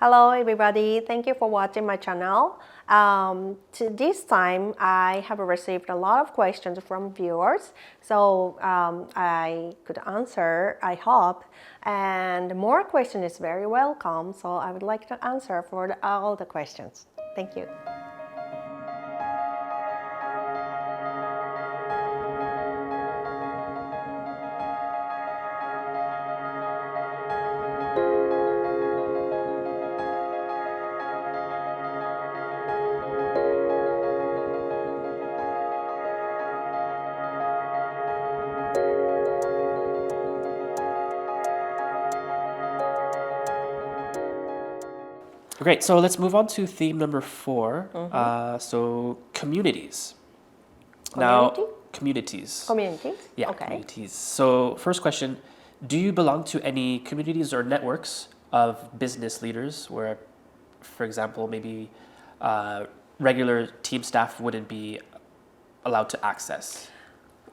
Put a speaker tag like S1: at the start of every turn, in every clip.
S1: Hello everybody, thank you for watching my channel. This time I have received a lot of questions from viewers, so I could answer, I hope, and more questions is very welcome, so I would like to answer for all the questions. Thank you.
S2: Great, so let's move on to theme number 4. So communities.
S1: Community?
S2: Now, communities.
S1: Communities?
S2: Yeah,
S1: okay.
S2: communities. So first question, do you belong to any communities or networks of business leaders where, for example, maybe regular team staff wouldn't be allowed to access?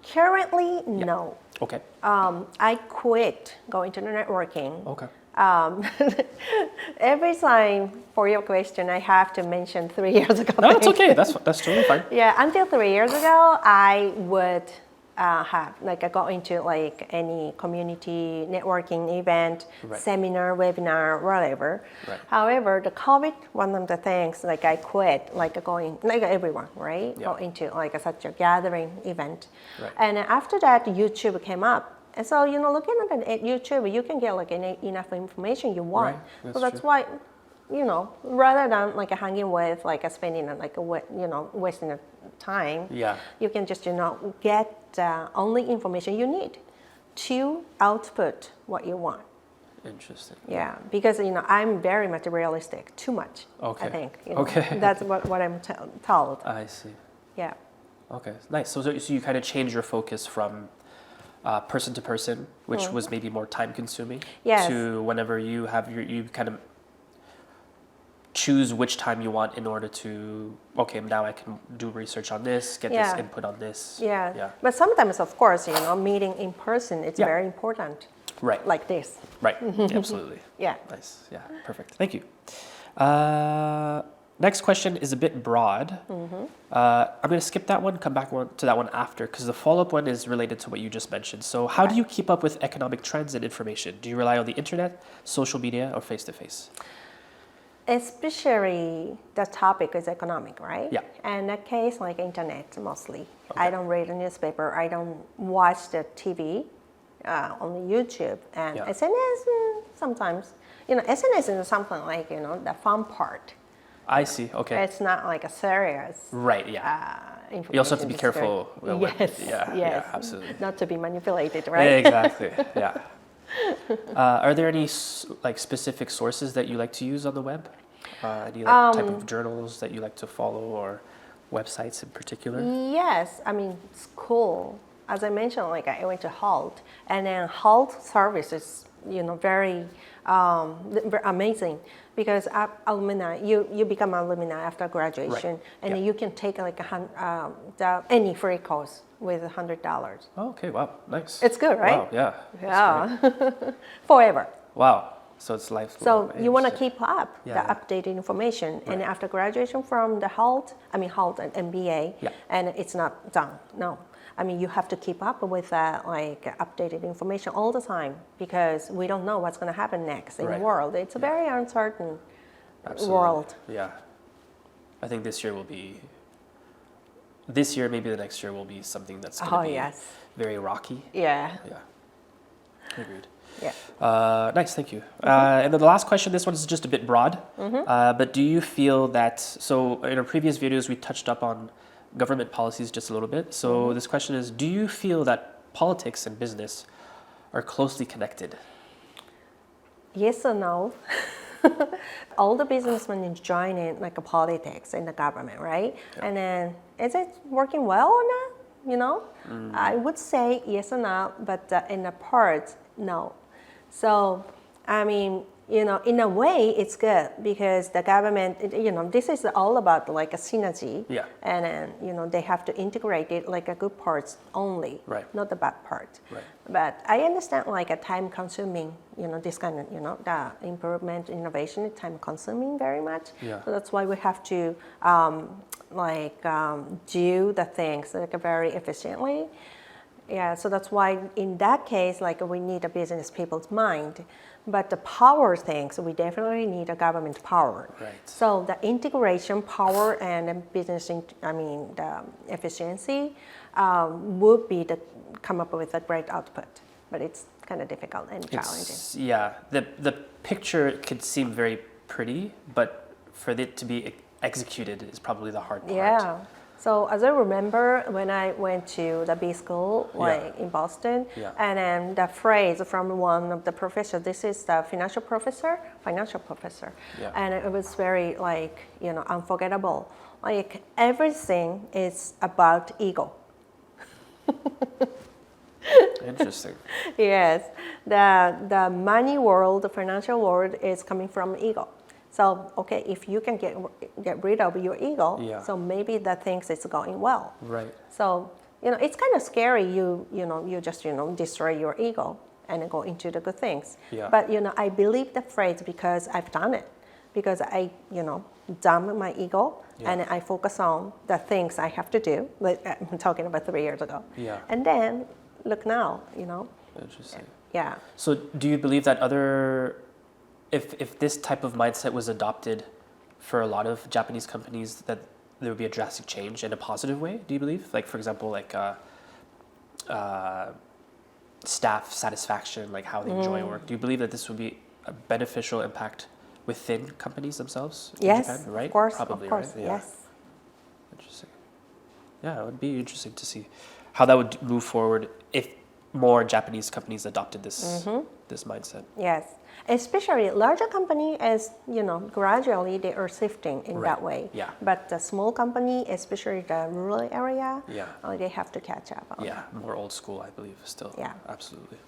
S1: Currently, no.
S2: Okay.
S1: I quit going to the networking.
S2: Okay.
S1: Every time for your question, I have to mention 3 years ago.
S2: No, that's okay. That's totally fine.
S1: Yeah, until 3 years ago, I would go into like any community networking event,
S2: Right.
S1: seminar, webinar, whatever.
S2: Right.
S1: However, the COVID, one of the things like I quit, like going like everyone, right?
S2: Yeah.
S1: Go into like such a gathering event,
S2: Right.
S1: and after that, YouTube came up. And so, looking at YouTube, you can get like enough information you want.
S2: Right,
S1: So
S2: that's
S1: that's why, rather than like hanging with, like spending like wasting time,
S2: Yeah.
S1: you can just, get only information you need to output what you want.
S2: Interesting.
S1: Yeah, because, I'm very materialistic, too much,
S2: Okay.
S1: I think.
S2: Okay.
S1: That's what I'm told.
S2: I see.
S1: Yeah.
S2: Okay, nice. So you kind of change your focus from person to person, which was maybe more time consuming,
S1: Yes.
S2: to whenever you have you kind of choose which time you want in order to, okay, now I can do research on this, get
S1: Yeah.
S2: this input on this.
S1: Yeah.
S2: Yeah.
S1: But sometimes, of course, meeting in person, it's
S2: Yeah.
S1: very important.
S2: Right.
S1: Like this.
S2: Right. Absolutely.
S1: Yeah.
S2: Nice. Yeah. Perfect. Thank you. Next question is a bit broad. I'm going to skip that one, come back to that one after, because the follow-up one is related to what you just mentioned. So how do you keep up with economic trends and information? Do you rely on the internet, social media, or face-to-face?
S1: Especially the topic is economic, right?
S2: Yeah.
S1: And in that case, like internet mostly.
S2: Okay.
S1: I don't read the newspaper. I don't watch the TV, only YouTube. And
S2: Yeah.
S1: SNS sometimes. SNS is something like, the fun part.
S2: I see. Okay.
S1: It's not like a serious
S2: Right. Yeah.
S1: information.
S2: You also have to be
S1: It's very-
S2: careful.
S1: Yes.
S2: Yeah.
S1: Yes.
S2: Yeah. Absolutely.
S1: Not to be manipulated, right?
S2: Exactly. Yeah. Are there any specific sources that you like to use on the web? Any type of journals that you like to follow, or websites in particular?
S1: Yes, I mean, school. As I mentioned, like I went to HALT, and then HALT service is, very amazing, because alumni, you become alumni after graduation,
S2: Right.
S1: and
S2: Yeah.
S1: then you can take like any free course with $100.
S2: Oh, okay. Wow. Nice.
S1: It's good, right?
S2: Wow. Yeah.
S1: Yeah, forever.
S2: Wow. So it's life.
S1: So you want to keep up
S2: Yeah,
S1: the
S2: yeah.
S1: updated information, and
S2: Right.
S1: after graduation from the HALT and MBA,
S2: Yeah.
S1: and it's not done. No, I mean you have to keep up with updated information all the time, because we don't know what's going to happen next in
S2: Right.
S1: the world. It's a very uncertain
S2: Absolutely.
S1: world.
S2: Yeah. I think this year will be. This year, maybe the next year will be something that's going to
S1: Oh
S2: be
S1: yes,
S2: very rocky.
S1: yeah,
S2: Yeah. Agreed.
S1: yeah.
S2: Nice, thank you. And then the last question, this one is just a bit broad, but do you feel that, so in our previous videos we touched up on government policies just a little bit, so this question is, do you feel that politics and business are closely connected?
S1: Yes or no? All the businessmen is joining like a politics in the government, right?
S2: Yeah.
S1: And then is it working well or not? I would say yes or no, but in the part, no. So, I mean, in a way, it's good because the government, this is all about like a synergy.
S2: Yeah.
S1: And then, they have to integrate it like a good parts only,
S2: Right.
S1: not the bad part.
S2: Right.
S1: But I understand like a time consuming, this kind of, the improvement, innovation is time consuming very much.
S2: Yeah.
S1: So that's why we have to do the things like very efficiently. Yeah, so that's why in that case, like we need a business people's mind. But the power things, we definitely need a government power.
S2: Right.
S1: So the integration power and the the efficiency would be come up with a great output. But it's kind of difficult and challenging.
S2: Yeah, the picture could seem very pretty, but for it to be executed is probably the hard part.
S1: Yeah. So as I remember when I went to the B school in Boston,
S2: Yeah.
S1: and then the phrase from one of the professors, this is the financial professor,
S2: Yeah.
S1: and it was very unforgettable. Like everything is about ego.
S2: Interesting.
S1: Yes, the money world, the financial world is coming from ego. So, okay, if you can get rid of your ego,
S2: Yeah.
S1: so maybe the things is going well.
S2: Right.
S1: So, it's kind of scary. You just destroy your ego and go into the good things.
S2: Yeah.
S1: But I believe the phrase because I've done it, because I dumb my ego
S2: Yeah.
S1: and I focus on the things I have to do. Like I'm talking about 3 years ago.
S2: Yeah.
S1: And then look now,
S2: Interesting.
S1: yeah.
S2: So do you believe that if this type of mindset was adopted for a lot of Japanese companies, that there would be a drastic change in a positive way? Do you believe, like for example, like staff satisfaction, like how they enjoy work? Do you believe that this would be a beneficial impact within companies themselves in
S1: Yes,
S2: Japan? Right?
S1: of course,
S2: Probably,
S1: of course,
S2: right? Yeah.
S1: yes.
S2: Interesting. Yeah, it would be interesting to see how that would move forward if more Japanese companies adopted this this mindset.
S1: Yes, especially larger company, as gradually they are shifting in that
S2: Right.
S1: way.
S2: Yeah.
S1: But the small company, especially the rural area,
S2: Yeah.
S1: they have to catch up. On
S2: Yeah, more old school, I believe, still.
S1: Yeah.
S2: Absolutely.